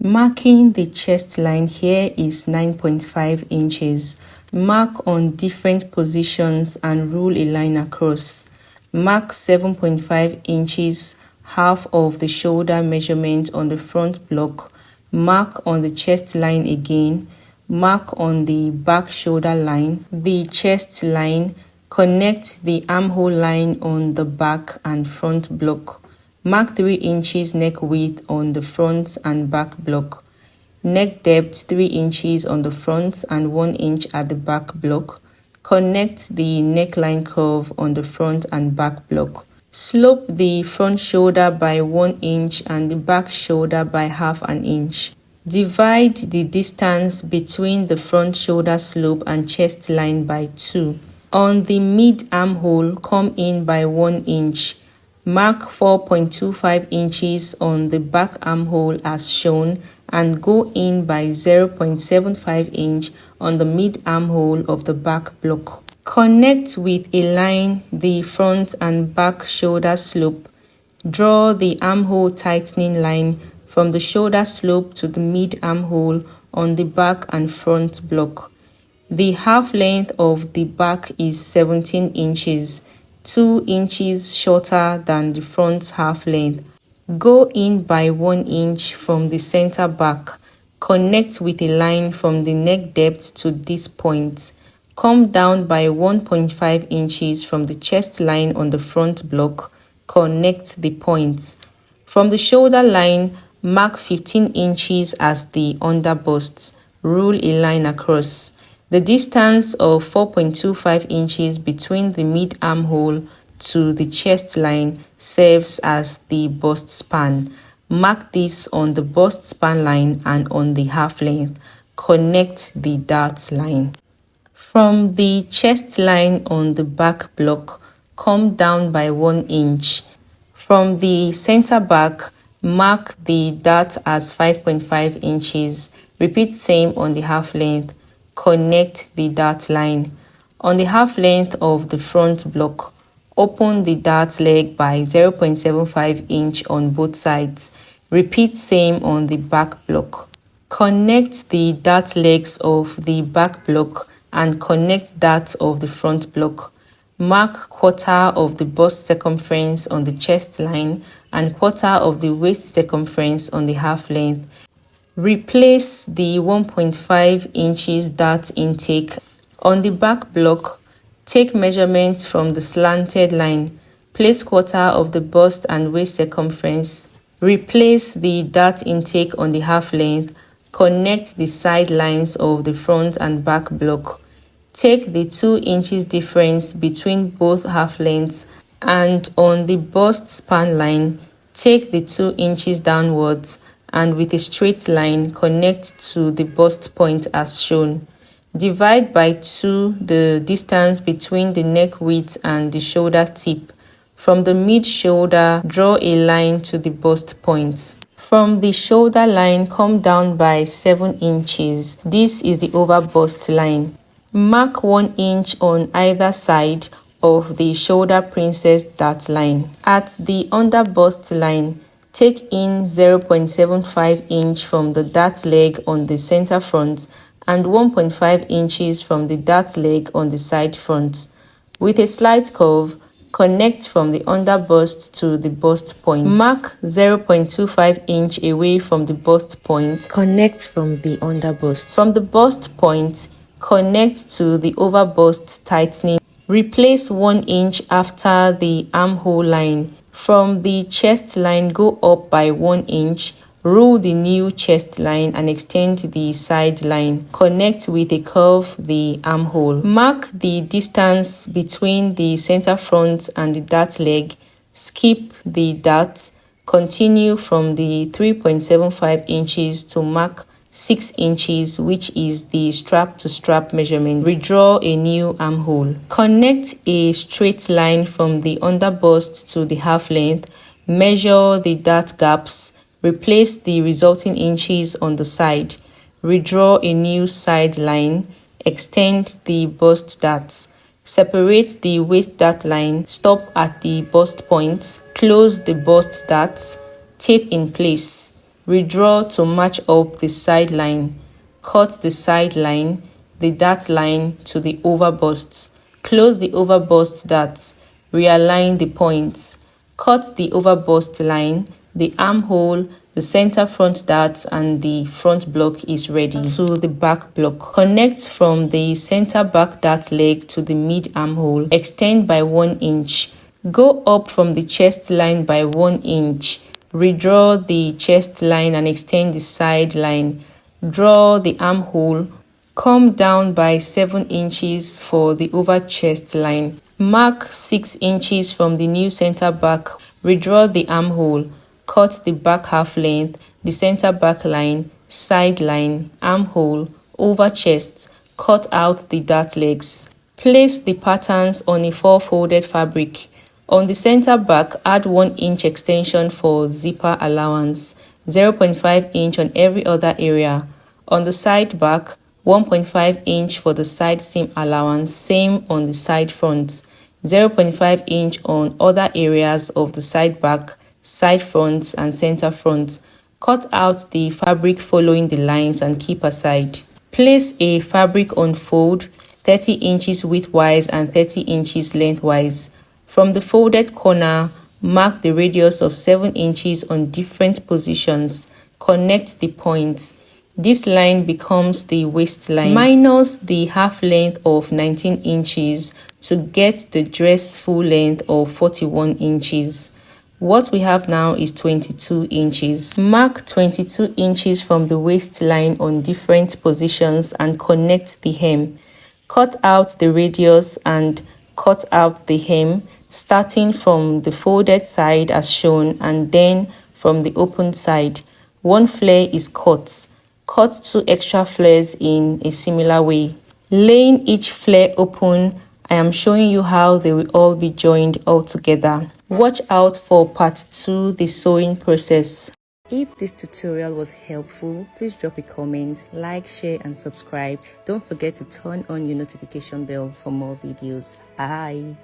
Marking the chest line here is 9.5 inches. Mark on different positions and rule a line across. Mark 7.5 inches, half of the shoulder measurement on the front block. Mark on the chest line again. Mark on the back shoulder line, the chest line. Connect the armhole line on the back and front block. Mark 3 inches neck width on the front and back block. Neck depth 3 inches on the front and 1 inch at the back block. Connect the neckline curve on the front and back block. Slope the front shoulder by 1 inch and the back shoulder by half an inch. Divide the distance between the front shoulder slope and chest line by 2. On the mid armhole, come in by 1 inch. Mark 4.25 inches on the back armhole as shown and go in by 0.75 inch on the mid armhole of the back block. Connect with a line the front and back shoulder slope. Draw the armhole tightening line from the shoulder slope to the mid armhole on the back and front block. The half length of the back is 17 inches, 2 inches shorter than the front half length. Go in by 1 inch from the center back. Connect with a line from the neck depth to this point. Come down by 1.5 inches from the chest line on the front block. Connect the points. From the shoulder line, mark 15 inches as the under bust. Rule a line across. The distance of 4.25 inches between the mid armhole to the chest line serves as the bust span. Mark this on the bust span line and on the half length. Connect the dart line. From the chest line on the back block, come down by 1 inch. From the center back, mark the dart as 5.5 inches. Repeat same on the half length. Connect the dart line. On the half length of the front block, open the dart leg by 0.75 inch on both sides. Repeat same on the back block. Connect the dart legs of the back block and connect that of the front block. Mark quarter of the bust circumference on the chest line and quarter of the waist circumference on the half length. Replace the 1.5 inches dart intake. On the back block, take measurements from the slanted line. Place quarter of the bust and waist circumference. Replace the dart intake on the half length. Connect the side lines of the front and back block. Take the 2 inches difference between both half lengths and on the bust span line, take the 2 inches downwards and with a straight line connect to the bust point as shown. Divide by 2 the distance between the neck width and the shoulder tip. From the mid shoulder, draw a line to the bust point. From the shoulder line, come down by 7 inches. This is the over bust line. Mark 1 inch on either side of the shoulder princess dart line. At the under bust line, take in 0.75 inch from the dart leg on the center front and 1.5 inches from the dart leg on the side front. With a slight curve, connect from the under bust to the bust point. Mark 0.25 inch away from the bust point. Connect from the under bust. From the bust point, connect to the over bust tightening. Replace 1 inch after the armhole line. From the chest line, go up by 1 inch. Rule the new chest line and extend the side line. Connect with a curve the armhole. Mark the distance between the center front and the dart leg. Skip the dart. Continue from the 3.75 inches to mark 6 inches, which is the strap to strap measurement. Redraw a new armhole. Connect a straight line from the under bust to the half length. Measure the dart gaps. Replace the resulting inches on the side. Redraw a new side line. Extend the bust darts. Separate the waist dart line. Stop at the bust point. Close the bust darts. Tape in place. Redraw to match up the side line. Cut the side line, the dart line to the overbust. Close the overbust darts. Realign the points. Cut the overbust line, the armhole, the center front dart and the front block is ready. To the back block. Connect from the center back dart leg to the mid armhole. Extend by 1 inch. Go up from the chest line by 1 inch. Redraw the chest line and extend the side line. Draw the armhole. Come down by 7 inches for the over chest line. Mark 6 inches from the new center back. Redraw the armhole. Cut the back half length, the center back line, side line, armhole, over chest. Cut out the dart legs. Place the patterns on a 4-folded fabric. On the center back, add 1 inch extension for zipper allowance, 0.5 inch on every other area. On the side back, 1.5 inch for the side seam allowance, same on the side front, 0.5 inch on other areas of the side back, side fronts and center front. Cut out the fabric following the lines and keep aside. Place a fabric on fold, 30 inches widthwise and 30 inches lengthwise. From the folded corner, mark the radius of 7 inches on different positions. Connect the points. This line becomes the waistline. Minus the half length of 19 inches to get the dress full length of 41 inches. What we have now is 22 inches. Mark 22 inches from the waistline on different positions and connect the hem. Cut out the radius and cut out the hem, starting from the folded side as shown and then from the open side. 1 flare is cut. Cut 2 extra flares in a similar way. Laying each flare open, I am showing you how they will all be joined all together. Watch out for part 2, the sewing process. If this tutorial was helpful, please drop a comment, like, share and subscribe. Don't forget to turn on your notification bell for more videos. Bye.